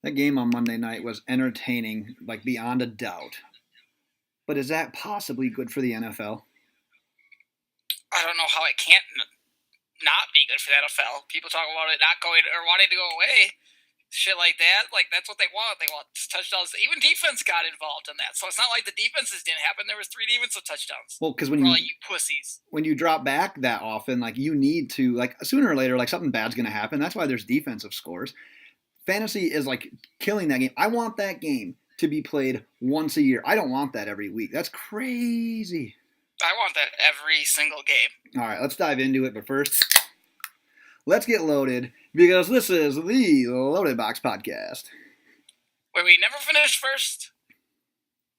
That game on Monday night was entertaining, like beyond a doubt. But is that possibly good for the NFL? I don't know how it can't not be good for the NFL. People talk about it not going or wanting to go away. Shit like that, like that's what they want. They want touchdowns. Even defense got involved in that, so it's not like the defenses didn't happen. There was 3 defensive touchdowns. Well, because for all you pussies, when you drop back that often, like you need to, like sooner or later, like something bad's going to happen. That's why there's defensive scores. Fantasy is like killing that game. I want that game to be played once a year. I don't want that every week. That's crazy. I want that every single game. All right, let's dive into it. But first, let's get loaded because this is the Loaded Box Podcast. Where we never finish first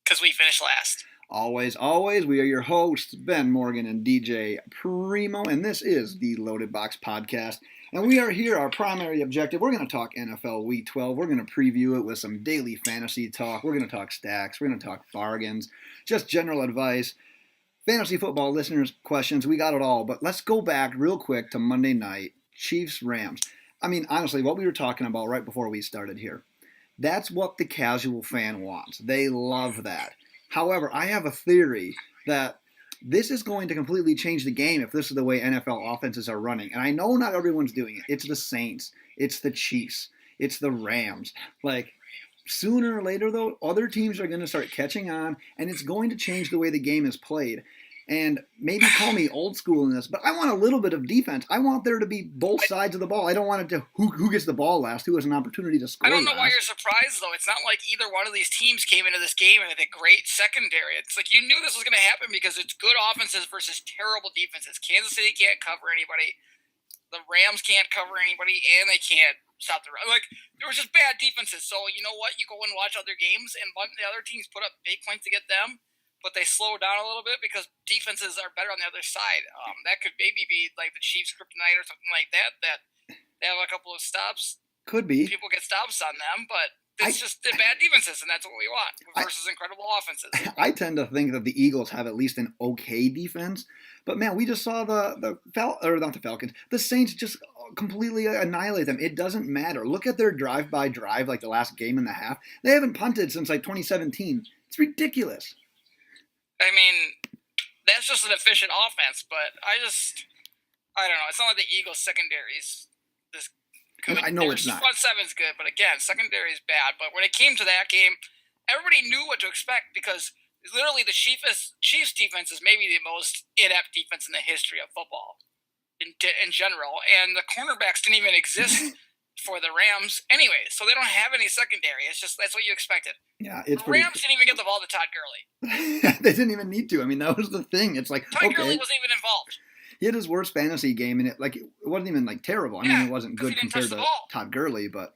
because we finish last. Always, we are your hosts, Ben Morgan and DJ Primo, and this is the Loaded Box Podcast. And we are here, our primary objective, we're going to talk NFL Week 12. We're going to preview it with some daily fantasy talk. We're going to talk stacks. We're going to talk bargains, just general advice. Fantasy football listeners' questions, we got it all. But let's go back real quick to Monday night, Chiefs-Rams. I mean, honestly, what we were talking about right before we started here, that's what the casual fan wants. They love that. However, I have a theory that this is going to completely change the game if this is the way NFL offenses are running. And I know not everyone's doing it. It's the Saints. It's the Chiefs. It's the Rams. Like, sooner or later, though, other teams are going to start catching on, and it's going to change the way the game is played. And maybe call me old school in this, but I want a little bit of defense. I want there to be both sides of the ball. I don't want it to who gets the ball last, who has an opportunity to score. I don't know last. why you're surprised, though. It's not like either one of these teams came into this game and had a great secondary. It's like you knew this was going to happen because it's good offenses versus terrible defenses. Kansas City can't cover anybody. The Rams can't cover anybody, and they can't stop the run. Like, there was just bad defenses. So, you know what? You go and watch other games, and the other teams put up big points to get them, but they slow down a little bit because defenses are better on the other side. That could maybe be like the Chiefs' kryptonite or something like that, that they have a couple of stops. Could be. People get stops on them, but it's just the bad defenses, and that's what we want versus incredible offenses. I tend to think that the Eagles have at least an okay defense, but man, we just saw the Saints just completely annihilate them. It doesn't matter. Look at their drive-by-drive, like the last game and a half. They haven't punted since like 2017. It's ridiculous. I mean, that's just an efficient offense, but I don't know. It's not like the Eagles' secondaries this good. I know it's not. Front seven's good, but again, secondary is bad. But when it came to that game, everybody knew what to expect because literally the Chiefs' defense is maybe the most inept defense in the history of football in general, and the cornerbacks didn't even exist for the Rams anyway, so they don't have any secondary. It's just that's what you expected. Yeah, it's the Rams didn't even get the ball to Todd Gurley. They didn't even need to. I mean, that was the thing. It's like Todd Gurley wasn't even involved. He had his worst fantasy game, and it wasn't even like terrible. I mean, it wasn't good compared to Todd Gurley, but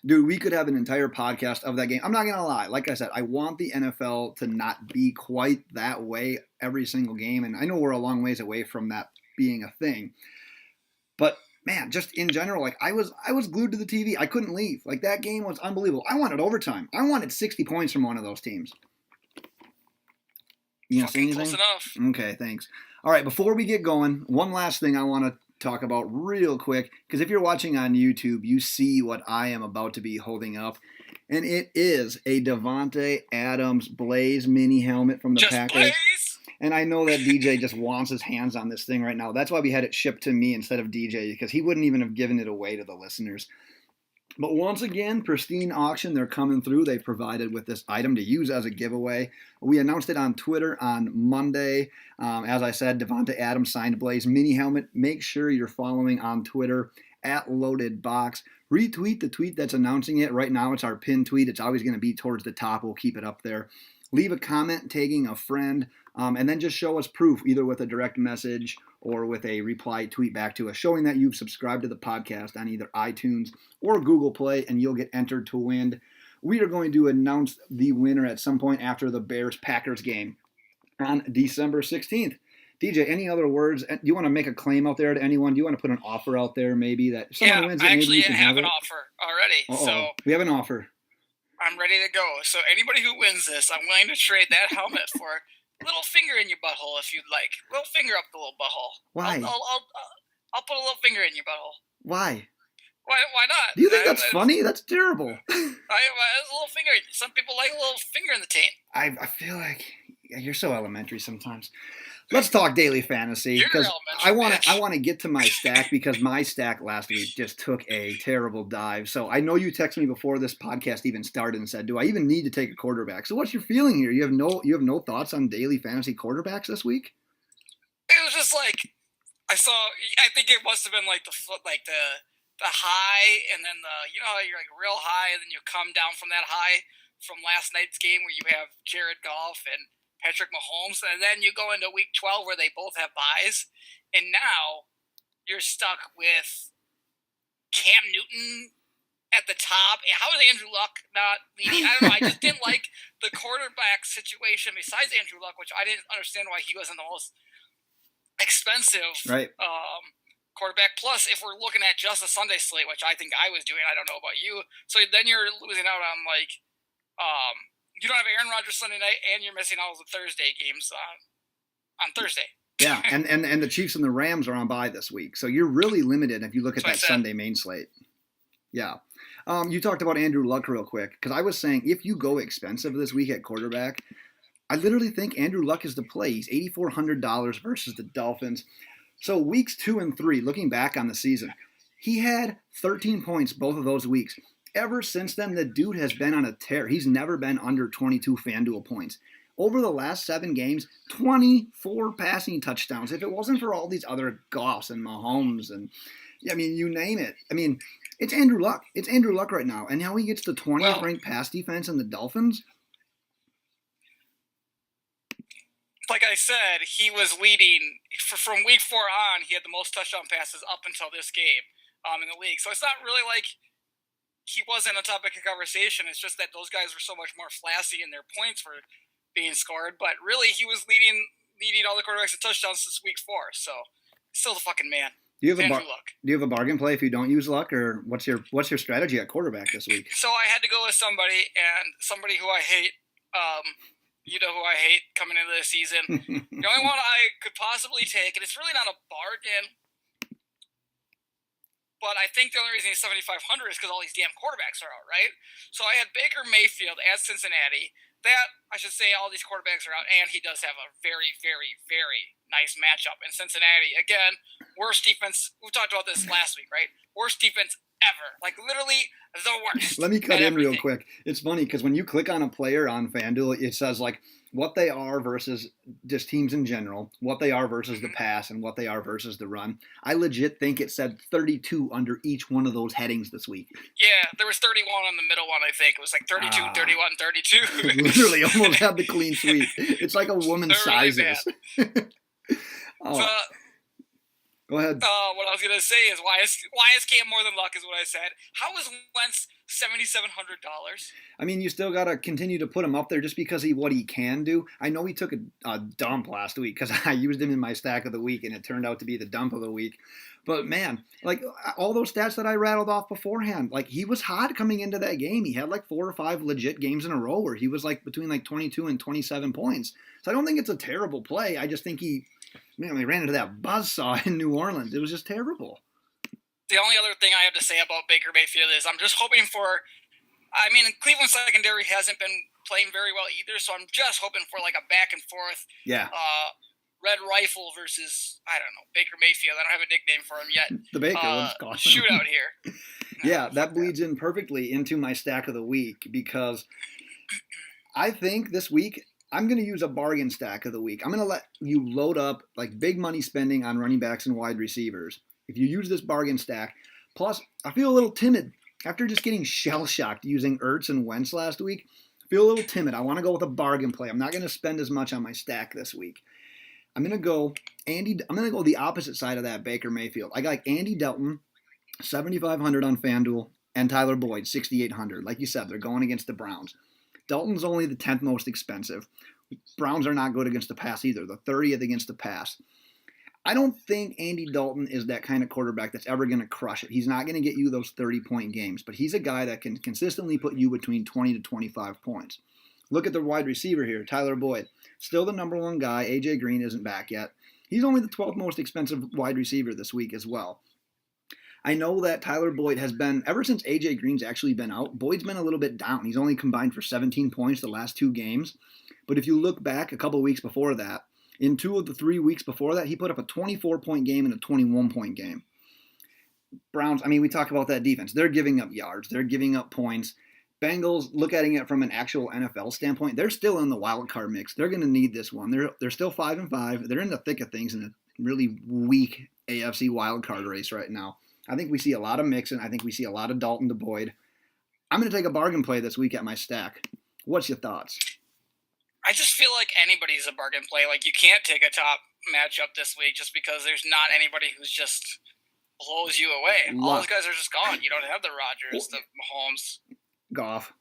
dude, we could have an entire podcast of that game. I'm not gonna lie. Like I said, I want the NFL to not be quite that way every single game, and I know we're a long ways away from that being a thing, but man, just in general, like I was glued to the TV. I couldn't leave. Like that game was unbelievable. I wanted overtime. I wanted 60 points from one of those teams. You know, say anything? Close enough. Okay, thanks. All right, before we get going, one last thing I want to talk about real quick, because if you're watching on YouTube, you see what I am about to be holding up, and it is a Davante Adams Blaze mini helmet from the Packers. Blaze! And I know that DJ just wants his hands on this thing right now. That's why we had it shipped to me instead of DJ, because he wouldn't even have given it away to the listeners. But once again, Pristine Auction, they're coming through. They provided with this item to use as a giveaway. We announced it on Twitter on Monday. As I said, Davante Adams signed Blaze mini helmet. Make sure you're following on Twitter at LoadedBox. Retweet the tweet that's announcing it. Right now, it's our pinned tweet. It's always going to be towards the top. We'll keep it up there. Leave a comment tagging a friend, and then just show us proof, either with a direct message or with a reply tweet back to us, showing that you've subscribed to the podcast on either iTunes or Google Play, and you'll get entered to win. We are going to announce the winner at some point after the Bears-Packers game on December 16th. DJ, any other words? Do you want to make a claim out there to anyone? Do you want to put an offer out there maybe that if someone wins it, maybe you can have it? I actually have an offer already. Uh-oh. So we have an offer. I'm ready to go. So anybody who wins this, I'm willing to trade that helmet for a little finger in your butthole if you'd like. Little finger up the little butthole. Why? I'll put a little finger in your butthole. Why? Why not? Do you think that's funny? That's terrible. It's a little finger. Some people like a little finger in the taint. I feel like you're so elementary sometimes. Let's talk daily fantasy because I want to get to my stack because my stack last week just took a terrible dive. So I know you texted me before this podcast even started and said, "Do I even need to take a quarterback?" So what's your feeling here? You have no thoughts on daily fantasy quarterbacks this week? It was just like I think it must have been like the high, and then how you're like real high, and then you come down from that high from last night's game where you have Jared Goff and Patrick Mahomes, and then you go into week 12 where they both have buys, and now you're stuck with Cam Newton at the top. How is Andrew Luck not leading? I don't know. I just didn't like the quarterback situation besides Andrew Luck, which I didn't understand why he wasn't the most expensive quarterback. Plus, if we're looking at just a Sunday slate, which I think I was doing, I don't know about you, so then you're losing out on you don't have Aaron Rodgers Sunday night, and you're missing all the Thursday games on Thursday. Yeah, and the Chiefs and the Rams are on bye this week, so you're really limited if you look at that Sunday main slate. Yeah. You talked about Andrew Luck real quick, because I was saying if you go expensive this week at quarterback, I literally think Andrew Luck is the play. He's $8,400 versus the Dolphins. So weeks 2 and 3, looking back on the season, he had 13 points both of those weeks. Ever since then, the dude has been on a tear. He's never been under 22 FanDuel points. Over the last 7 games, 24 passing touchdowns. If it wasn't for all these other Goffs and Mahomes and, you name it. It's Andrew Luck. It's Andrew Luck right now. And now he gets the 20th ranked pass defense in the Dolphins. Like I said, he was leading from week 4 on. He had the most touchdown passes up until this game in the league. So it's not really like he wasn't a topic of conversation. It's just that those guys were so much more flashy in their points were being scored. But really, he was leading all the quarterbacks in touchdowns since week 4. So still the fucking man. Do you have a bargain play if you don't use Luck, or what's your strategy at quarterback this week? So I had to go with somebody who I hate. You know who I hate coming into the season. The only one I could possibly take, and it's really not a bargain, but I think the only reason he's 7,500 is because all these damn quarterbacks are out, right? So I had Baker Mayfield at Cincinnati. That, I should say, all these quarterbacks are out, and he does have a very, very, very nice matchup in Cincinnati. Again, worst defense. We talked about this last week, right? Worst defense ever. Like, literally the worst. Let me cut in real quick. It's funny because when you click on a player on FanDuel, it says, what they are versus just teams in general, what they are versus the pass, and what they are versus the run. I legit think it said 32 under each one of those headings this week. Yeah, there was 31 on the middle one, I think. It was like 32, 31, 32. Literally almost had the clean sweep. It's like a woman's sizes. Go ahead. What I was going to say is why is Cam more than Luck is what I said. How is Wentz $7,700? You still got to continue to put him up there just because of what he can do. I know he took a dump last week because I used him in my stack of the week and it turned out to be the dump of the week. But man, all those stats that I rattled off beforehand, he was hot coming into that game. He had 4 or 5 legit games in a row where he was between 22 and 27 points. So I don't think it's a terrible play. I just think he ran into that buzzsaw in New Orleans. It was just terrible. The only other thing I have to say about Baker Mayfield is I'm just hoping for Cleveland secondary hasn't been playing very well either, so I'm just hoping for a back and forth. Yeah. Red Rifle versus, I don't know, Baker Mayfield. I don't have a nickname for him yet. The Baker one's gone. Shootout here. Yeah, that bleeds in perfectly into my stack of the week because I think this week I'm going to use a bargain stack of the week. I'm going to let you load up big money spending on running backs and wide receivers. If you use this bargain stack, plus I feel a little timid after just getting shell-shocked using Ertz and Wentz last week. I feel a little timid. I want to go with a bargain play. I'm not going to spend as much on my stack this week. I'm going to go the opposite side of that Baker Mayfield. I got Andy Dalton, 7,500 on FanDuel, and Tyler Boyd, 6,800. Like you said, they're going against the Browns. Dalton's only the 10th most expensive. Browns are not good against the pass either. The 30th against the pass. I don't think Andy Dalton is that kind of quarterback that's ever going to crush it. He's not going to get you those 30-point games, but he's a guy that can consistently put you between 20 to 25 points. Look at the wide receiver here, Tyler Boyd. Still the number 1 guy. A.J. Green isn't back yet. He's only the 12th most expensive wide receiver this week as well. I know that Tyler Boyd has been, ever since A.J. Green's actually been out, Boyd's been a little bit down. He's only combined for 17 points the last 2 games. But if you look back a couple of weeks before that, in 2 of the 3 weeks before that, he put up a 24-point game and a 21-point game. Browns, I mean, we talk about that defense. They're giving up yards. They're giving up points. Bengals, look at it from an actual NFL standpoint, they're still in the wild card mix. They're going to need this one. They're still 5-5. They're in the thick of things in a really weak AFC wild card race right now. I think we see a lot of Mixon. I think we see a lot of Dalton to Boyd. I'm going to take a bargain play this week at my stack. What's your thoughts? I just feel like anybody's a bargain play. Like, you can't take a top matchup this week just because there's not anybody who's just blows you away. All those guys are just gone. You don't have the Rodgers, the Mahomes. Goff.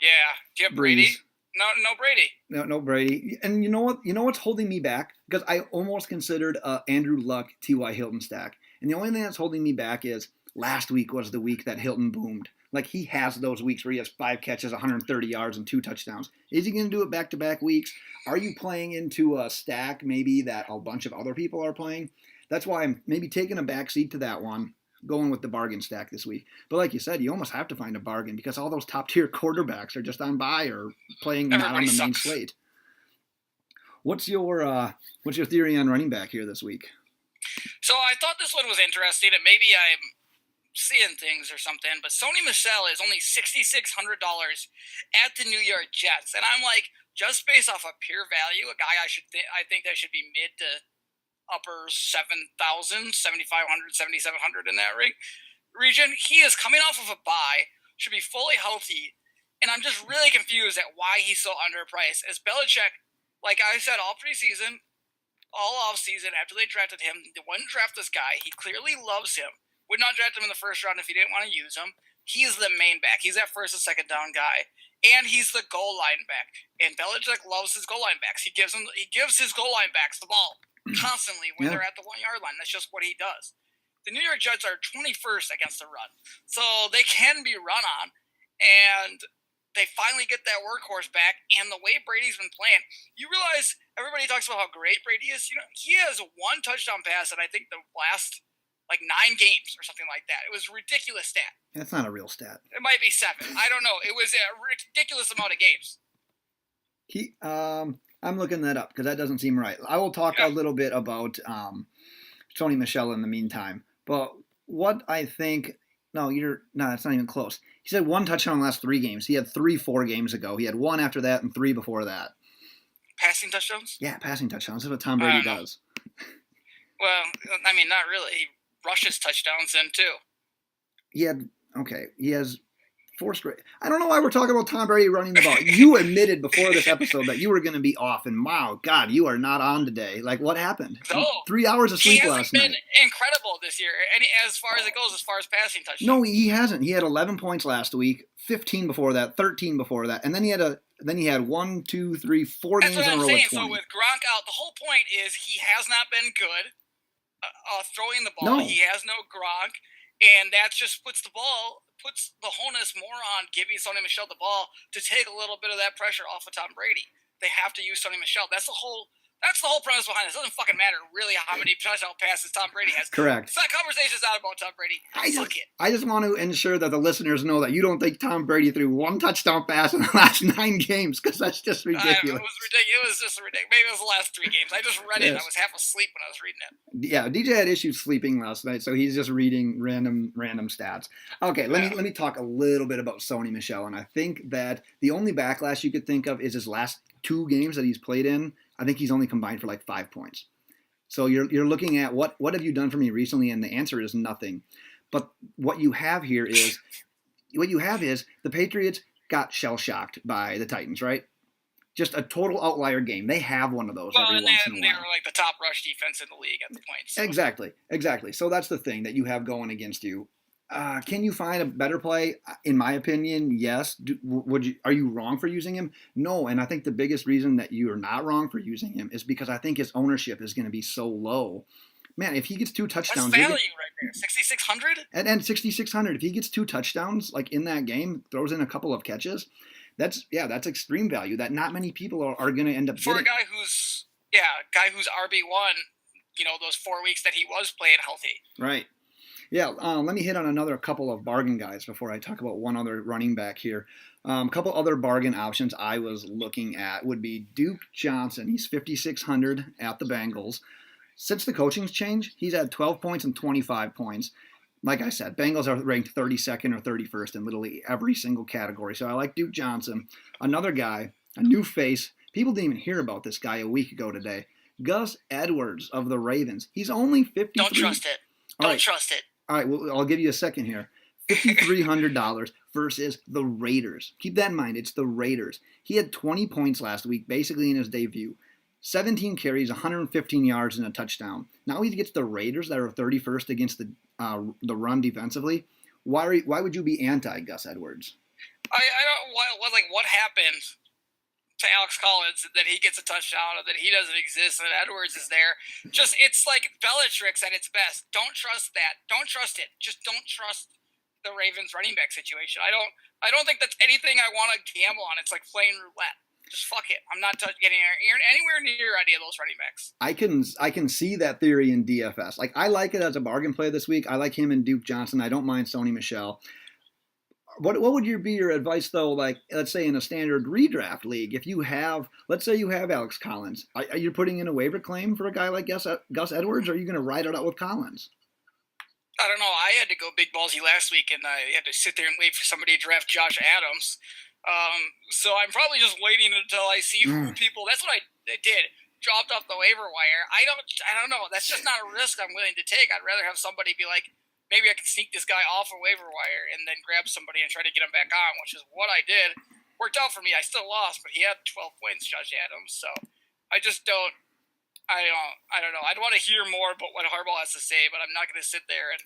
Yeah. Do you have Brady? Breeze. No Brady. No Brady. And you know what? You know what's holding me back? Because I almost considered Andrew Luck, T.Y. Hilton stack. And the only thing that's holding me back is last week was the week that Hilton boomed. Like, he has those weeks where he has 5 catches, 130 yards, and 2 touchdowns. Is he going to do it back-to-back weeks? Are you playing into a stack maybe that a bunch of other people are playing? That's why I'm maybe taking a backseat to that one, going with the bargain stack this week. But like you said, you almost have to find a bargain because all those top-tier quarterbacks are just on bye or playing not on the main slate. What's your theory on running back here this week? So I thought this one was interesting, and maybe I'm seeing things or something, but Sony Michel is only $6,600 at the New York Jets, and I'm like, just based off of pure value, a guy I think that should be mid to upper 7,000, 7,500, 7,700 in that region. He is coming off of a bye, should be fully healthy, and I'm just really confused at why he's so underpriced. As Belichick, like I said, all preseason, all offseason, after they drafted him, they wouldn't draft this guy. He clearly loves him. Would not draft him in the first round if he didn't want to use him. He's the main back. He's that first and second down guy. And he's the goal line back. And Belichick loves his goal line backs. He gives his goal line backs the ball constantly when they're at the 1-yard line. That's just what he does. The New York Jets are 21st against the run. So they can be run on. And they finally get that workhorse back, and the way Brady's been playing, you realize everybody talks about how great Brady is. You know, he has 1 touchdown pass in I think the last 9 games or something like that. It was a ridiculous stat. That's not a real stat. It might be 7. I don't know. It was a ridiculous amount of games. I'm looking that up because that doesn't seem right. I will talk a little bit about Sony Michel in the meantime. But what I think, it's not even close. He said 1 touchdown in the last 3 games. He had 3 4 games ago. He had 1 after that and 3 before that. Passing touchdowns? Yeah, passing touchdowns. That's what Tom Brady does. Well, I mean, not really. He rushes touchdowns in too. He has 4 straight. I don't know why we're talking about Tom Brady running the ball. You admitted before this episode that you were going to be off, and wow, God, you are not on today. Like, what happened? No. 3 hours of sleep last night. He hasn't been incredible this year, as far as it goes, as far as passing touchdowns. No, he hasn't. He had 11 points last week, 15 before that, 13 before that, and then he had 4 games in a row with 20. So with Gronk out, the whole point is he has not been good throwing the ball. No. He has no Gronk, and that just puts the onus more on giving Sony Michel the ball to take a little bit of that pressure off of Tom Brady. They have to use Sony Michel. That's the whole premise behind it. It doesn't fucking matter really how many touchdown passes Tom Brady has. Correct. It's not conversation's out about Tom Brady. I just want to ensure that the listeners know that you don't think Tom Brady threw 1 touchdown pass in the last 9 games because that's just ridiculous. It was ridiculous. It was just ridiculous. Maybe it was the last 3 games. I just read it and I was half asleep when I was reading it. Yeah, DJ had issues sleeping last night, so he's just reading random stats. Okay, let me talk a little bit about Sony Michel, and I think that the only backlash you could think of is his last 2 games that he's played in. I think he's only combined for 5 points. So you're looking at what have you done for me recently, and the answer is nothing. But what you have is the Patriots got shell-shocked by the Titans, right? Just a total outlier game. They have one of those every once in a while. They were the top rush defense in the league at the point. So. Exactly. So that's the thing that you have going against you. Can you find a better play? In my opinion, yes. Are you wrong for using him? No, and I think the biggest reason that you are not wrong for using him is because I think his ownership is going to be so low. Man, if he gets 2 touchdowns, that's value right there. 6,600. And 6,600. If he gets 2 touchdowns in that game, throws in a couple of catches, that's extreme value that not many people are going to end up for getting. A guy who's RB1. Those 4 weeks that he was playing healthy. Right. Yeah, let me hit on another couple of bargain guys before I talk about one other running back here. A couple other bargain options I was looking at would be Duke Johnson. He's 5,600 at the Bengals. Since the coaching's change, he's had 12 points and 25 points. Like I said, Bengals are ranked 32nd or 31st in literally every single category. So I like Duke Johnson. Another guy, a new face. People didn't even hear about this guy a week ago today. Gus Edwards of the Ravens. He's only 53. Don't trust it. Don't trust it. All right, well, I'll give you a second here. $5,300 versus the Raiders. Keep that in mind. It's the Raiders. He had 20 points last week, basically in his debut. 17 carries, 115 yards, and a touchdown. Now he gets the Raiders that are 31st against the run defensively. Why would you be anti Gus Edwards? I don't what happened to Alex Collins that he gets a touchdown and that he doesn't exist and Edwards is there. Just it's like Bellatrix at its best. Don't trust that. Don't trust it. Just don't trust the Ravens running back situation. I don't think that's anything I want to gamble on. It's like playing roulette. Just fuck it. I'm not getting anywhere near any of those running backs. I can see that theory in DFS. Like I like it as a bargain play this week. I like him and Duke Johnson. I don't mind Sony Michel. What would be your advice though? Like let's say in a standard redraft league, if you have, let's say you have Alex Collins, are you putting in a waiver claim for a guy like Gus Edwards, or are you going to ride it out with Collins? I don't know. I had to go big ballsy last week, and I had to sit there and wait for somebody to draft Josh Adams. So I'm probably just waiting until I see who people. That's what I did. Dropped off the waiver wire. I don't know. That's just not a risk I'm willing to take. I'd rather have somebody be like, maybe I can sneak this guy off a waiver wire and then grab somebody and try to get him back on, which is what I did. Worked out for me. I still lost, but he had 12 points, Josh Adams. So I just don't. I don't know. I'd want to hear more about what Harbaugh has to say, but I'm not going to sit there and.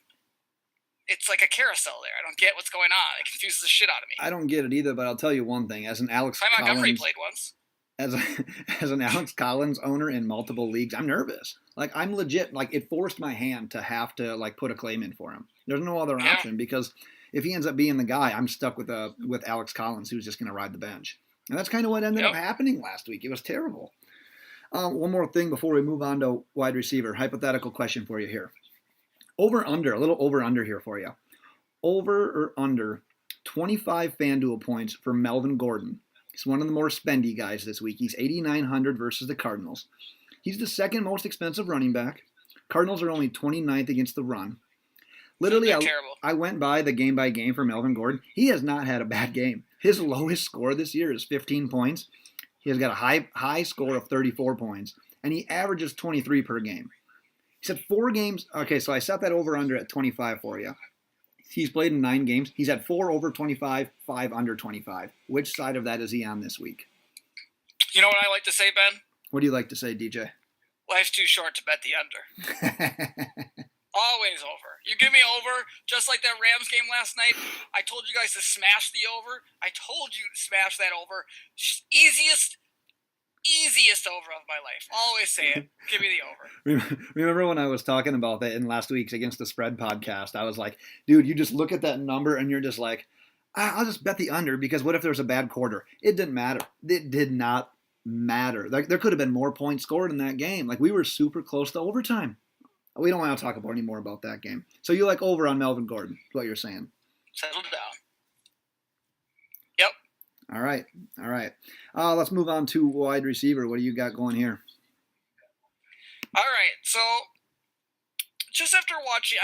It's like a carousel there. I don't get what's going on. It confuses the shit out of me. I don't get it either, but I'll tell you one thing. As an Alex Montgomery played once. As an Alex Collins owner in multiple leagues, I'm nervous. Like I'm legit. Like it forced my hand to have to like put a claim in for him. There's no other option because if he ends up being the guy, I'm stuck with Alex Collins who's just going to ride the bench. And that's kind of what ended up happening last week. It was terrible. One more thing before we move on to wide receiver. Hypothetical question for you here. Over-under, a little over-under here for you. Over or under 25 FanDuel points for Melvin Gordon. He's one of the more spendy guys this week. He's 8,900 versus the Cardinals. He's the second most expensive running back. Cardinals are only 29th against the run. Literally, I went by the game by game for Melvin Gordon. He has not had a bad game. His lowest score this year is 15 points. He has got a high score of 34 points, and he averages 23 per game. He said 4 games. Okay, so I set that over-under at 25 for you. He's played in 9 games. He's had 4 over 25, 5 under 25. Which side of that is he on this week? You know what I like to say, Ben? What do you like to say, DJ? Life's too short to bet the under. Always over. You give me over, just like that Rams game last night. I told you guys to smash the over. I told you to smash that over. Easiest over of my life. Always say it. Give me the over. Remember when I was talking about that in last week's Against the Spread podcast? I was like, dude, you just look at that number and you're just like, I'll just bet the under because what if there's a bad quarter? It didn't matter. It did not matter. Like there could have been more points scored in that game. Like we were super close to overtime. We don't want to talk any more about that game. So you like over on Melvin Gordon, is what you're saying. Settle down. Yep. All right. Let's move on to wide receiver. What do you got going here? All right. So just after watching,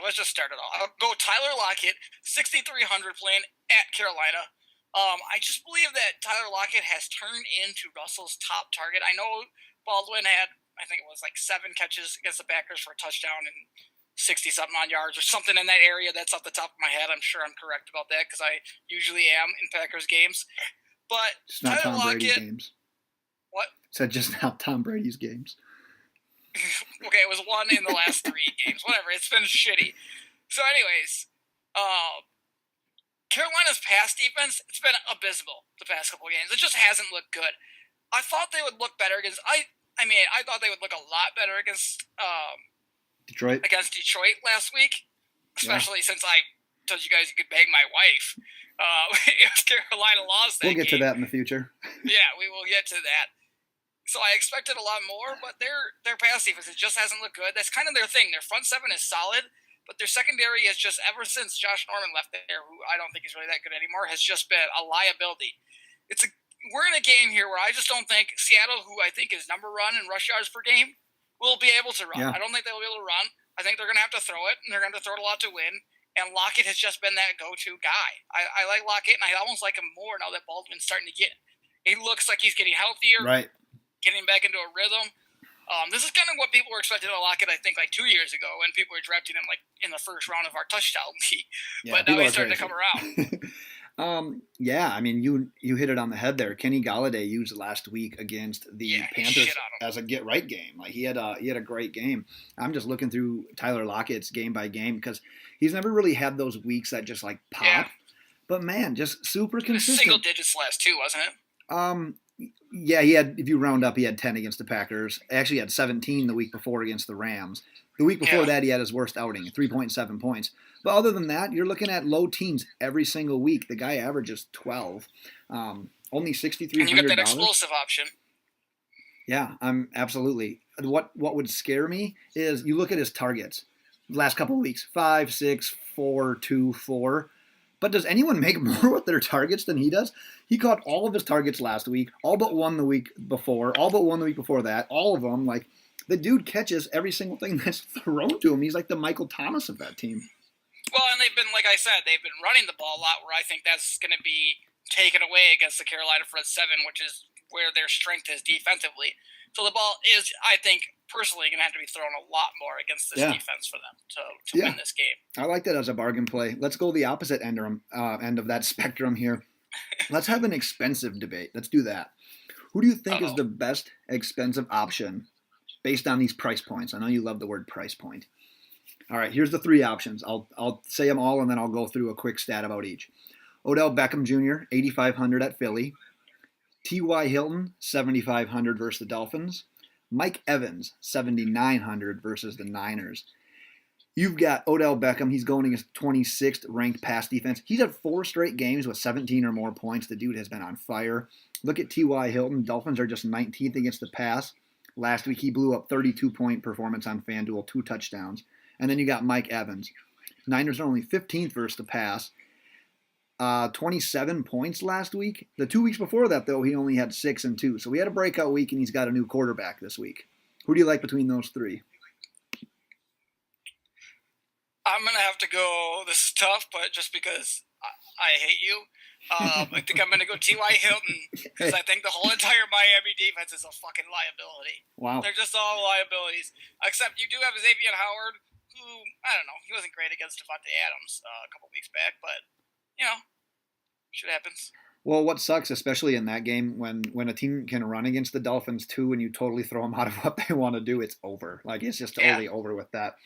let's just start it off. I'll go Tyler Lockett, 6,300 playing at Carolina. I just believe that Tyler Lockett has turned into Russell's top target. I know Baldwin had, I think it was like 7 catches against the Packers for a touchdown and 60-something on yards or something in that area. That's off the top of my head. I'm sure I'm correct about that because I usually am in Packers games. But it's not Tyler Tom Brady's Lockett, games. What? Said just not Tom Brady's games. Okay, it was 1 in the last 3 games. Whatever. It's been shitty. So anyways, Carolina's pass defense, it's been abysmal the past couple of games. It just hasn't looked good. I thought they would look better against I thought they would look a lot better against Detroit last week, especially since I told you guys you could bang my wife. If Carolina lost that game. We'll get to that in the future. Yeah, we will get to that. So I expected a lot more, but their pass defense, it just hasn't looked good. That's kind of their thing. Their front 7 is solid, but their secondary has just, ever since Josh Norman left there, who I don't think is really that good anymore, has just been a liability. We're in a game here where I just don't think Seattle, who I think is number one in rush yards per game, will be able to run. Yeah. I don't think they'll be able to run. I think they're going to have to throw it, and they're going to have to throw it a lot to win. And Lockett has just been that go-to guy. I like Lockett, and I almost like him more now that Baldwin's starting to get. He looks like he's getting healthier, Right. getting back into a rhythm. This is kind of what people were expecting of Lockett, I think, like 2 years ago when people were drafting him like in the first round of our touchdown league. Yeah, but now he's starting to come around. Yeah, I mean, you hit it on the head there. Kenny Golladay used last week against the Panthers as a get-right game. Like he had a great game. I'm just looking through Tyler Lockett's game by game because he's never really had those weeks that just like pop. Yeah. But man, just super consistent. Single digits last two, wasn't it? Yeah, he had. If you round up, he had 10 against the Packers. Actually, he had 17 the week before against the Rams. The week before that, he had his worst outing, 3.7 points. But other than that, you're looking at low teens every single week. The guy averages 12. Only $6,300. And you get that explosive option. Yeah, absolutely. What would scare me is you look at his targets. Last couple of weeks, 5, 6, 4, 2, 4. But does anyone make more with their targets than he does? He caught all of his targets last week, all but one the week before, all but one the week before that, all of them. Like, the dude catches every single thing that's thrown to him. He's like the Michael Thomas of that team. Well, and they've been, like I said, they've been running the ball a lot, where I think that's going to be taken away against the Carolina front seven, which is where their strength is defensively. So the ball is, I think, personally going to have to be thrown a lot more against this defense for them to win this game. I like that as a bargain play. Let's go the opposite end of that spectrum here. Let's have an expensive debate. Let's do that. Who do you think is the best expensive option based on these price points? I know you love the word price point. All right, here's the three options. I'll say them all, and then I'll go through a quick stat about each. Odell Beckham Jr., $8,500 at Philly. T.Y. Hilton, $7,500 versus the Dolphins. Mike Evans, $7,900 versus the Niners. You've got Odell Beckham. He's going against 26th ranked pass defense. He's had 4 straight games with 17 or more points. The dude has been on fire. Look at T.Y. Hilton. Dolphins are just 19th against the pass. Last week, he blew up 32-point performance on FanDuel, 2 touchdowns. And then you got Mike Evans. Niners are only 15th versus the pass. 27 points last week. The 2 weeks before that, though, he only had 6 and 2. So he had a breakout week, and he's got a new quarterback this week. Who do you like between those three? I'm going to have to go, this is tough, but just because I hate you, I think I'm going to go T.Y. Hilton, because I think the whole entire Miami defense is a fucking liability. Wow. They're just all liabilities. Except you do have Xavier Howard, who, I don't know, he wasn't great against Devontae Adams a couple weeks back, but, you know, shit happens. Well, what sucks, especially in that game, when a team can run against the Dolphins too, and you totally throw them out of what they want to do, it's over. Like, it's just totally over with that.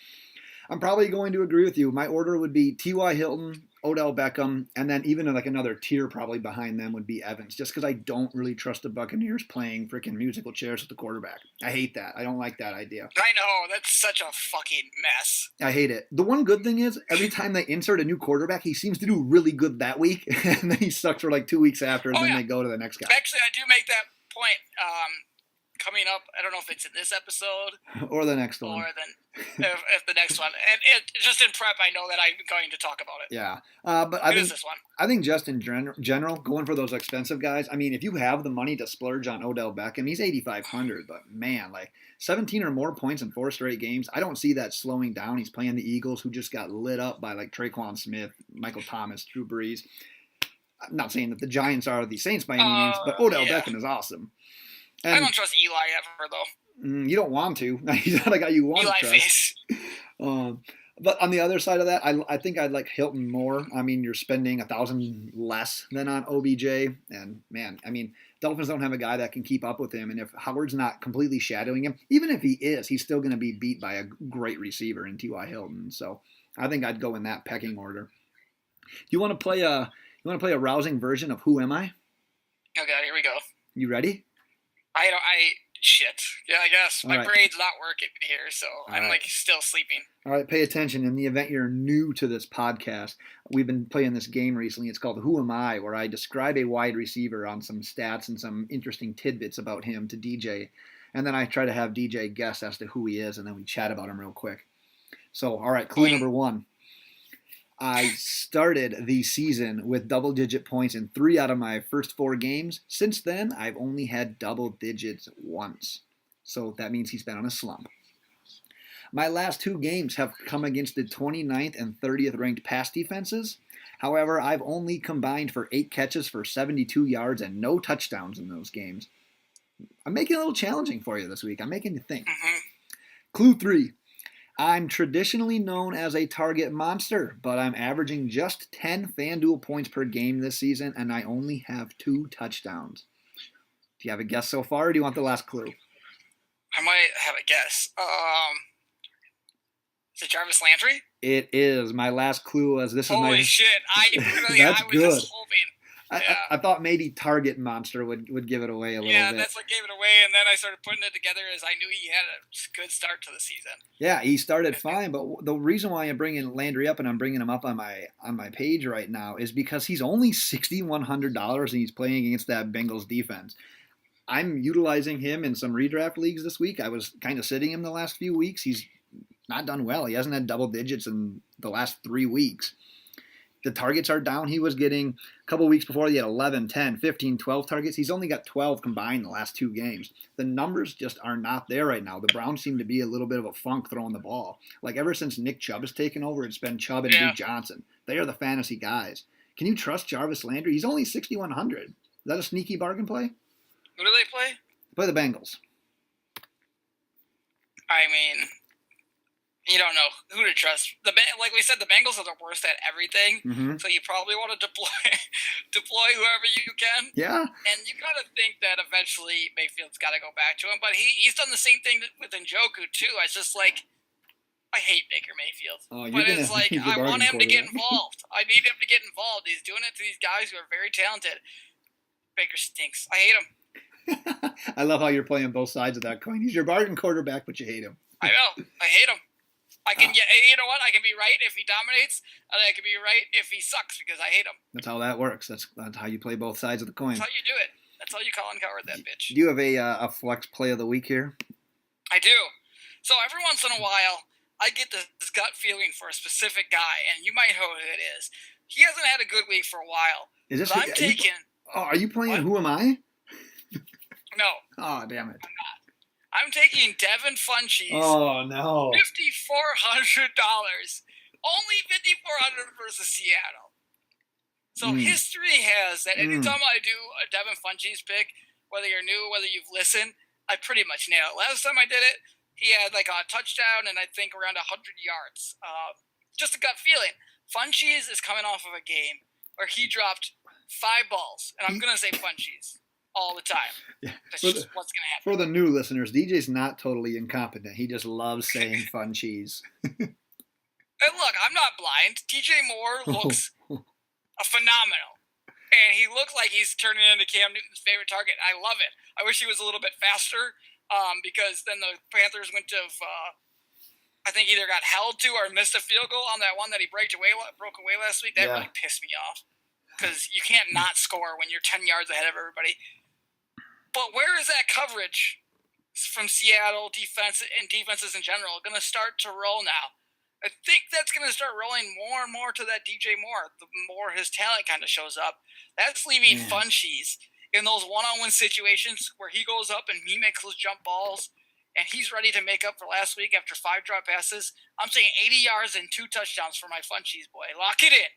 I'm probably going to agree with you. My order would be T.Y. Hilton, Odell Beckham, and then even like another tier probably behind them would be Evans, just because I don't really trust the Buccaneers playing freaking musical chairs with the quarterback. I hate that. I don't like that idea. I know. That's such a fucking mess. I hate it. The one good thing is every time they insert a new quarterback, he seems to do really good that week, and then he sucks for like 2 weeks after, and then they go to the next guy. Actually, I do make that point coming up. I don't know if it's in this episode or the next one, or then if the next one. And just in prep, I know that I'm going to talk about it. Yeah, but this one. I think just in general, going for those expensive guys. I mean, if you have the money to splurge on Odell Beckham, he's $8,500. But man, like 17 or more points in 4 straight games, I don't see that slowing down. He's playing the Eagles, who just got lit up by like Traquan Smith, Michael Thomas, Drew Brees. I'm not saying that the Giants are the Saints by any means, but Odell Beckham is awesome. And I don't trust Eli ever, though. You don't want to. He's not a guy you want Eli to trust. face. But on the other side of that, I think I'd like Hilton more. I mean, you're spending $1,000 less than on OBJ. And, man, I mean, Dolphins don't have a guy that can keep up with him. And if Howard's not completely shadowing him, even if he is, he's still going to be beat by a great receiver in T.Y. Hilton. So I think I'd go in that pecking order. You want to play a rousing version of Who Am I? Okay, here we go. You ready? Shit. Yeah, I guess. My right. brain's not working here, so I'm like still sleeping. All right, pay attention. In the event you're new to this podcast, we've been playing this game recently. It's called Who Am I, where I describe a wide receiver on some stats and some interesting tidbits about him to DJ. And then I try to have DJ guess as to who he is, and then we chat about him real quick. So, all right, clue number 1. I started the season with double-digit points in 3 out of my first 4 games. Since then, I've only had double digits once. So that means he's been on a slump. My last 2 games have come against the 29th and 30th ranked pass defenses. However, I've only combined for 8 catches for 72 yards and no touchdowns in those games. I'm making it a little challenging for you this week. I'm making you think. Clue 3. I'm traditionally known as a target monster, but I'm averaging just 10 FanDuel points per game this season, and I only have 2 touchdowns. Do you have a guess so far, or do you want the last clue? I might have a guess. Is it Jarvis Landry? It is. My last clue was this is my... Holy shit. I was good. just hoping. I thought maybe Target Monster would give it away a little bit. Yeah, that's what gave it away, and then I started putting it together as I knew he had a good start to the season. Yeah, he started fine, but the reason why I'm bringing Landry up and I'm bringing him up on my page right now is because he's only $6,100 and he's playing against that Bengals defense. I'm utilizing him in some redraft leagues this week. I was kind of sitting him the last few weeks. He's not done well. He hasn't had double digits in the last 3 weeks. The targets are down. He was getting, a couple weeks before, he had 11, 10, 15, 12 targets. He's only got 12 combined the last 2 games. The numbers just are not there right now. The Browns seem to be a little bit of a funk throwing the ball. Like ever since Nick Chubb has taken over, it's been Chubb and Duke Johnson. They are the fantasy guys. Can you trust Jarvis Landry? He's only $6,100. Is that a sneaky bargain play? Who do they play? Play the Bengals. I mean, you don't know who to trust. Like we said, the Bengals are the worst at everything, so you probably want to deploy whoever you can. Yeah. And you got to think that eventually Mayfield's got to go back to him. But he's done the same thing with Njoku, too. It's just like, I hate Baker Mayfield. But it's like, I want him to get involved. I need him to get involved. He's doing it to these guys who are very talented. Baker stinks. I hate him. I love how you're playing both sides of that coin. He's your bargain quarterback, but you hate him. I know. I hate him. You know what? I can be right if he dominates, and I can be right if he sucks because I hate him. That's how that works. That's how you play both sides of the coin. That's how you do it. That's how you Colin Coward that bitch. Do you have a flex play of the week here? I do. So every once in a while, I get this gut feeling for a specific guy, and you might know who it is. He hasn't had a good week for a while. Is this? Are you playing what? Who Am I? No. Oh, damn it. I'm not. I'm taking Devin Funchess. Oh, no. $5,400. Only $5,400 versus Seattle. So history has that anytime I do a Devin Funchess pick, whether you're new, whether you've listened, I pretty much nail it. Last time I did it, he had like a touchdown and I think around 100 yards. Just a gut feeling. Funchess is coming off of a game where he dropped 5 balls. And I'm going to say Funchess all the time. Yeah. That's just what's going to happen. For the new listeners, DJ's not totally incompetent. He just loves saying fun cheese. And look, I'm not blind. DJ Moore looks phenomenal. And he looks like he's turning into Cam Newton's favorite target. I love it. I wish he was a little bit faster because then the Panthers went to, I think either got held to or missed a field goal on that one that he broke away last week. That really pissed me off because you can't not score when you're 10 yards ahead of everybody. But where is that coverage from Seattle defense and defenses in general going to start to roll now? I think that's going to start rolling more and more to that DJ Moore. The more his talent kind of shows up, that's leaving Funchess in those one-on-one situations where he goes up and he makes those jump balls, and he's ready to make up for last week after 5 drop passes. I'm saying 80 yards and 2 touchdowns for my Funchess boy. Lock it in.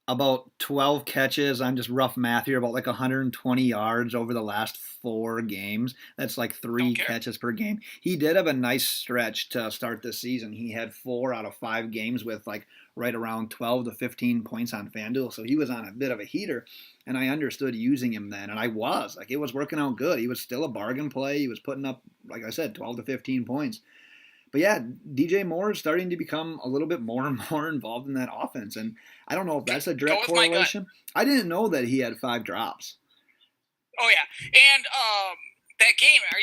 About 12 catches. I'm just rough math here. About like 120 yards over the last 4 games. That's like 3 catches per game. He did have a nice stretch to start this season. He had 4 out of 5 games with like right around 12 to 15 points on FanDuel. So he was on a bit of a heater, and I understood using him then. And I was. Like, it was working out good. He was still a bargain play. He was putting up, like I said, 12 to 15 points. But yeah, DJ Moore is starting to become a little bit more and more involved in that offense. And I don't know if that's a direct correlation. I didn't know that he had 5 drops. Oh, yeah. And that game, I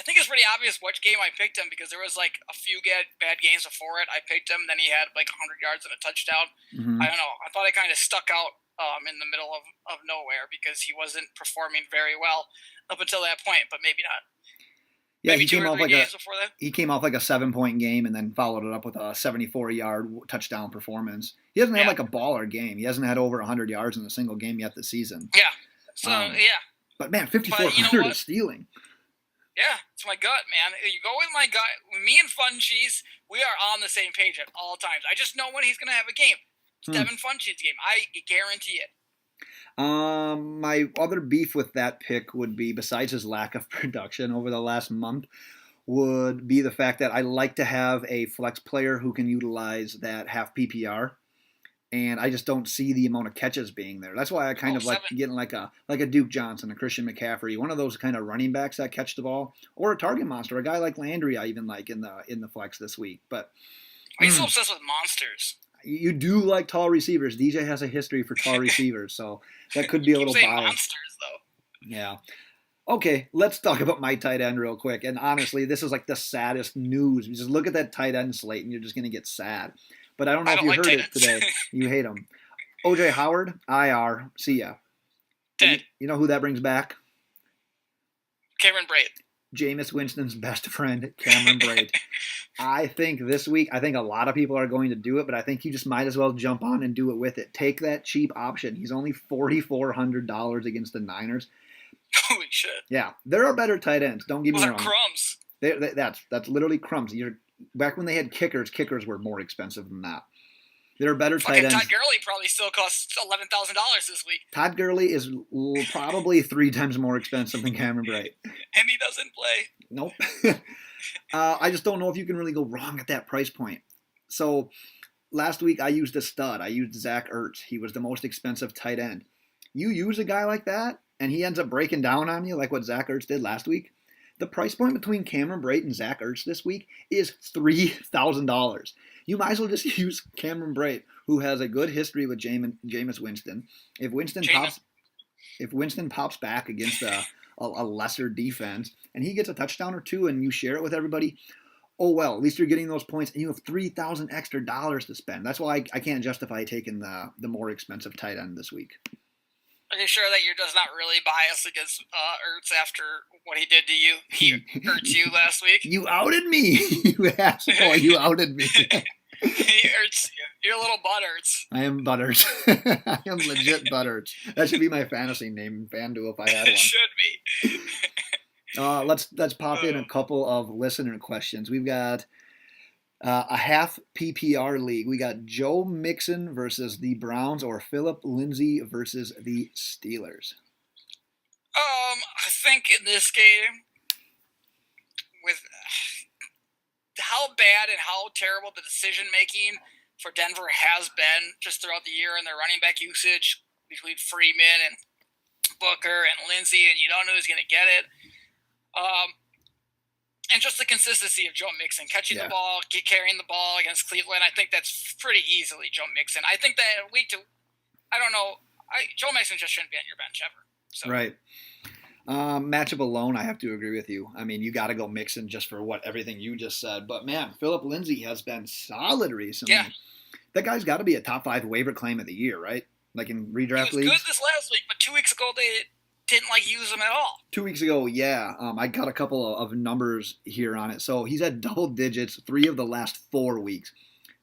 think it's pretty obvious which game I picked him because there was like a few bad games before it. I picked him, then he had like 100 yards and a touchdown. I don't know. I thought I kind of stuck out in the middle of nowhere because he wasn't performing very well up until that point, but maybe not. Yeah, Maybe 2 or 3 games before that. he came off like a 7-point game and then followed it up with a 74-yard touchdown performance. He hasn't had like a baller game. He hasn't had over 100 yards in a single game yet this season. Yeah. So But man, 5,400 is stealing. Yeah, it's my gut, man. You go with my gut. Me and Fun Cheese, we are on the same page at all times. I just know when he's going to have a game. It's Devin Fun Cheese game. I guarantee it. My other beef with that pick would be, besides his lack of production over the last month, would be the fact that I like to have a flex player who can utilize that half PPR, and I just don't see the amount of catches being there. That's why I kind of like getting like a Duke Johnson, a Christian McCaffrey, one of those kind of running backs that catch the ball, or a target monster, a guy like Landry I even like in the flex this week. But are you so obsessed with monsters? You do like tall receivers. DJ has a history for tall receivers, so that could be a little biased. Monsters, though. Yeah. Okay, let's talk about my tight end real quick. And honestly, this is like the saddest news. You just look at that tight end slate, and you're just going to get sad. But I don't know if you heard it today. You hate him. OJ Howard, IR, see ya. Dead. You know who that brings back? Cameron Brate. Jameis Winston's best friend, Cameron Brate. I think this week, a lot of people are going to do it, but I think you just might as well jump on and do it with it. Take that cheap option. He's only $4,400 against the Niners. Holy shit. Yeah, there are better tight ends. Don't get me wrong. Crumbs. That's literally crumbs. Back when they had kickers were more expensive than that. There are better tight ends. Todd Gurley probably still costs $11,000 this week. Todd Gurley is probably 3 times more expensive than Cameron Brate. And he doesn't play. Nope. I just don't know if you can really go wrong at that price point. So last week I used a stud. I used Zach Ertz. He was the most expensive tight end. You use a guy like that, and he ends up breaking down on you like what Zach Ertz did last week. The price point between Cameron Brate and Zach Ertz this week is $3,000. You might as well just use Cameron Brate, who has a good history with Jameis Winston. If Winston pops back against a lesser defense and he gets a touchdown or two and you share it with everybody, oh well, at least you're getting those points and you have $3,000 extra to spend. That's why I can't justify taking the more expensive tight end this week. Are you sure that you're just not really biased against Ertz after what he did to you? He hurt you last week. You outed me. You asshole. You outed me. He hurts you. You're a little Butterts. I am Butters. I am legit Butters. That should be my fantasy name in FanDuel if I had one. It should be. Let's pop in a couple of listener questions. We've got a half PPR league. We got Joe Mixon versus the Browns or Philip Lindsay versus the Steelers. I think in this game, with how bad and how terrible the decision making for Denver has been just throughout the year and their running back usage between Freeman and Booker and Lindsay, and you don't know who's going to get it. And just the consistency of Joe Mixon catching the ball, carrying the ball against Cleveland, I think that's pretty easily Joe Mixon. I think that Joe Mixon just shouldn't be on your bench ever. So. Right. Matchup alone, I have to agree with you. I mean, you got to go Mixon just for everything you just said. But man, Philip Lindsay has been solid recently. Yeah. That guy's got to be a top 5 waiver claim of the year, right? Like in redraft leagues. He was good this last week, but 2 weeks ago they didn't use him at all. 2 weeks ago, yeah. I got a couple of numbers here on it. So he's had double digits 3 of the last 4 weeks.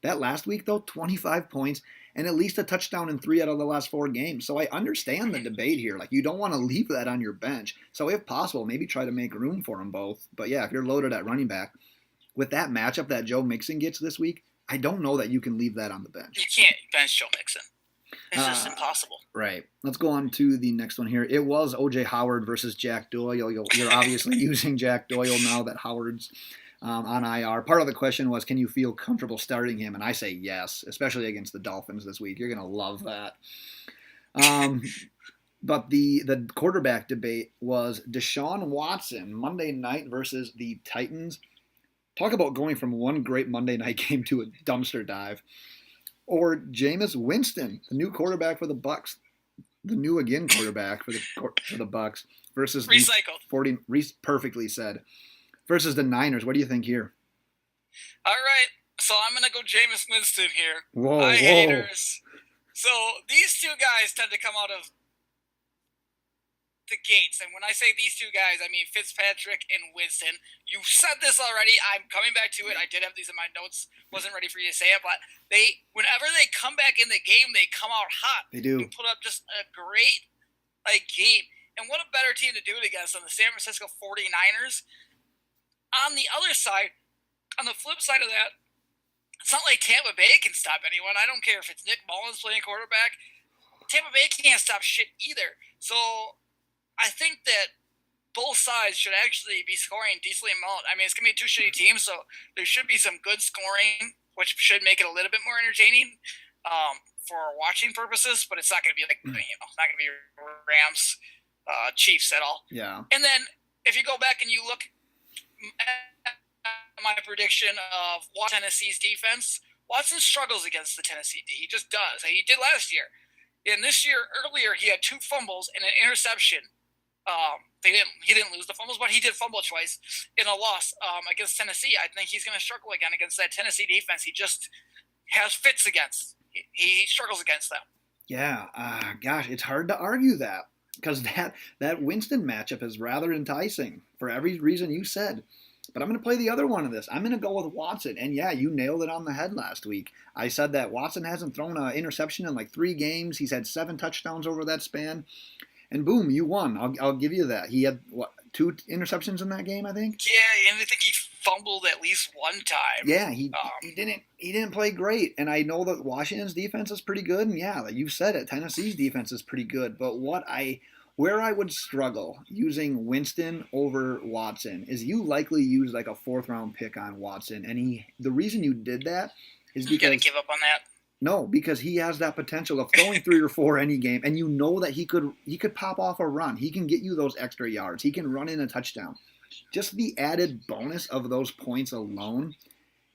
That last week, though, 25 points and at least a touchdown in 3 out of the last 4 games. So I understand the debate here. Like, you don't want to leave that on your bench. So if possible, maybe try to make room for them both. But yeah, if you're loaded at running back, with that matchup that Joe Mixon gets this week, I don't know that you can leave that on the bench. You can't bench Joe Mixon. It's just impossible. Right. Let's go on to the next one here. It was O.J. Howard versus Jack Doyle. You're obviously using Jack Doyle now that Howard's on IR. Part of the question was, can you feel comfortable starting him? And I say yes, especially against the Dolphins this week. You're going to love that. But the quarterback debate was Deshaun Watson Monday night versus the Titans. Talk about going from one great Monday night game to a dumpster dive. Or Jameis Winston, the new quarterback for the Bucs, the new again quarterback for the Bucs versus recycled. Perfectly said. Versus the Niners. What do you think here? All right, so I'm gonna go Jameis Winston here. Whoa. Haters. So these two guys tend to come out of the gates. And when I say these two guys, I mean Fitzpatrick and Winston. You said this already. I'm coming back to it. I did have these in my notes. Wasn't ready for you to say it, but whenever they come back in the game, they come out hot. They do. And put up just a great game. And what a better team to do it against than the San Francisco 49ers. On the other side, on the flip side of that, it's not like Tampa Bay can stop anyone. I don't care if it's Nick Mullins playing quarterback. Tampa Bay can't stop shit either. So I think that both sides should actually be scoring decently amount. I mean, it's going to be two shitty teams, so there should be some good scoring, which should make it a little bit more entertaining for watching purposes, but it's not going to be like, not going to be Rams, Chiefs at all. Yeah. And then if you go back and you look at my prediction of Tennessee's defense, Watson struggles against the Tennessee D. He just does. He did last year. And this year, earlier, he had 2 fumbles and an interception. He didn't lose the fumbles, but he did fumble twice in a loss against Tennessee. I think he's going to struggle again against that Tennessee defense. He just has fits against. He struggles against them. Yeah, gosh, it's hard to argue that because that Winston matchup is rather enticing for every reason you said. But I'm going to play the other one of this. I'm going to go with Watson. And yeah, you nailed it on the head last week. I said that Watson hasn't thrown an interception in like 3 games. He's had 7 touchdowns over that span. And boom, you won. I'll give you that. He had, 2 interceptions in that game, I think? Yeah, and I think he fumbled at least one time. Yeah, he didn't play great. And I know that Washington's defense is pretty good. And yeah, like you said it, Tennessee's defense is pretty good. But where I would struggle using Winston over Watson is you likely use like a 4th round pick on Watson. And the reason you did that is because... You got to give up on that? No, because he has that potential of throwing 3 or 4 any game, and you know that he could pop off a run. He can get you those extra yards. He can run in a touchdown. Just the added bonus of those points alone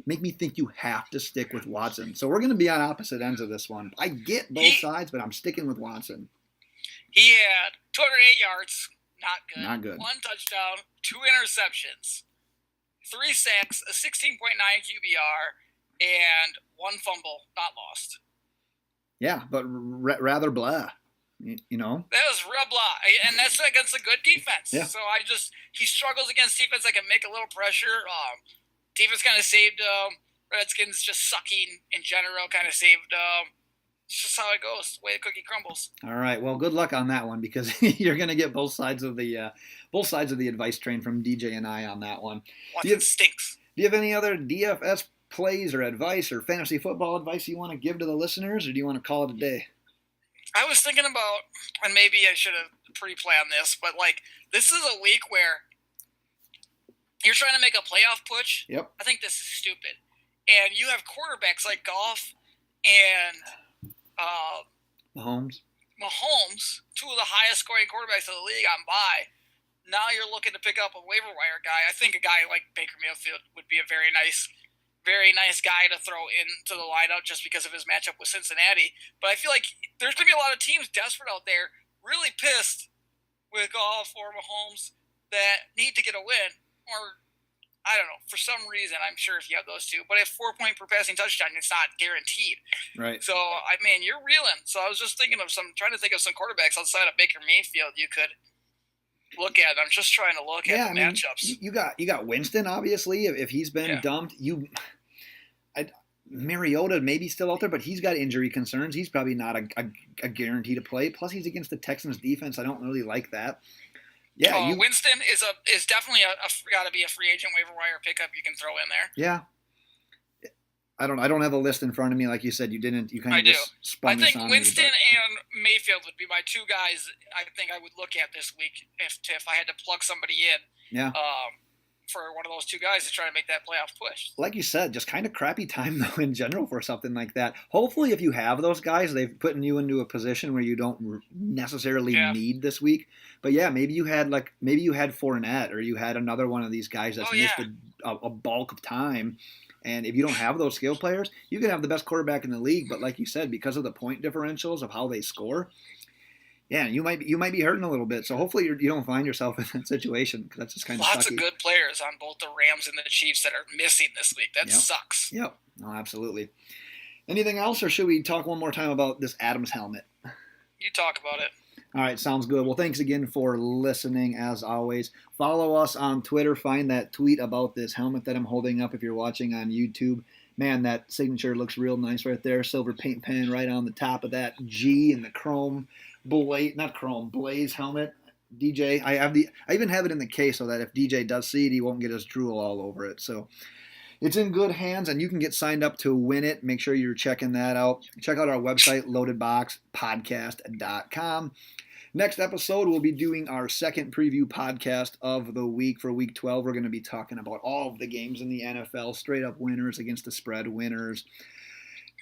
make me think you have to stick with Watson. So we're going to be on opposite ends of this one. I get both sides, but I'm sticking with Watson. He had 208 yards. Not good. Not good. 1 touchdown, 2 interceptions, 3 sacks, a 16.9 QBR, and 1 fumble, not lost. Yeah, but rather blah, you know? That was real blah, and that's against a good defense. Yeah. So he struggles against defense that can make a little pressure. Defense kind of saved Redskins just sucking in general, kind of saved it's just how it goes, the way the cookie crumbles. All right, well, good luck on that one because you're going to get both sides of the advice train from DJ and I on that one. Watson stinks. Do you have any other DFS plays or advice or fantasy football advice you want to give to the listeners, or do you want to call it a day? I was thinking about, and maybe I should have pre-planned this, but like this is a week where you're trying to make a playoff push. Yep. I think this is stupid. And you have quarterbacks like Goff and Mahomes, 2 of the highest scoring quarterbacks in the league on bye. Now you're looking to pick up a waiver wire guy. I think a guy like Baker Mayfield would be a very nice guy to throw into the lineup just because of his matchup with Cincinnati. But I feel like there's going to be a lot of teams desperate out there, really pissed with Goff or Mahomes that need to get a win. Or, I don't know, for some reason, I'm sure if you have those 2. But at 4 point per passing touchdown, it's not guaranteed. Right. So, I mean, you're reeling. So I was just trying to think of some quarterbacks outside of Baker Mayfield you could look at. I'm just trying to look at the matchups. You got Winston, obviously, if he's been dumped. Mariota maybe still out there, but he's got injury concerns. He's probably not a guarantee to play. Plus, he's against the Texans defense. I don't really like that. Yeah, Winston is definitely got to be a free agent waiver wire pickup you can throw in there. Yeah. I don't have a list in front of me like you said. You kind of just spun this on me. I think Winston and Mayfield would be my 2 guys I think I would look at this week if I had to plug somebody in. Yeah. For one of those 2 guys to try to make that playoff push. Like you said, just kind of crappy time though in general for something like that. Hopefully, if you have those guys, they've put you into a position where you don't necessarily need this week. But yeah, maybe you had Fournette or you had another one of these guys that's missed a bulk of time. And if you don't have those skill players, you can have the best quarterback in the league. But like you said, because of the point differentials of how they score, yeah, you might be hurting a little bit. So hopefully you don't find yourself in that situation because that's just kind of lots sucky. Of good players on both the Rams and the Chiefs that are missing this week. That sucks. Yep. No, absolutely. Anything else, or should we talk one more time about this Adams helmet? You talk about it. All right, sounds good. Well, thanks again for listening, as always. Follow us on Twitter. Find that tweet about this helmet that I'm holding up if you're watching on YouTube. Man, that signature looks real nice right there. Silver paint pen right on the top of that G and the chrome blaze helmet. DJ, I even have it in the case so that if DJ does see it, he won't get his drool all over it. So it's in good hands, and you can get signed up to win it. Make sure you're checking that out. Check out our website, loadedboxpodcast.com. Next episode, we'll be doing our second preview podcast of the week for Week 12. We're going to be talking about all of the games in the NFL, straight-up winners against the spread winners,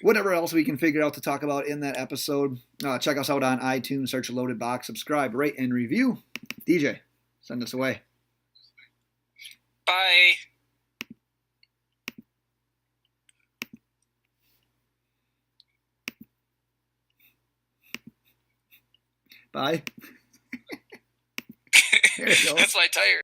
whatever else we can figure out to talk about in that episode. Check us out on iTunes, search Loaded Box, subscribe, rate, and review. DJ, send us away. Bye. Bye. There you go. That's my tire.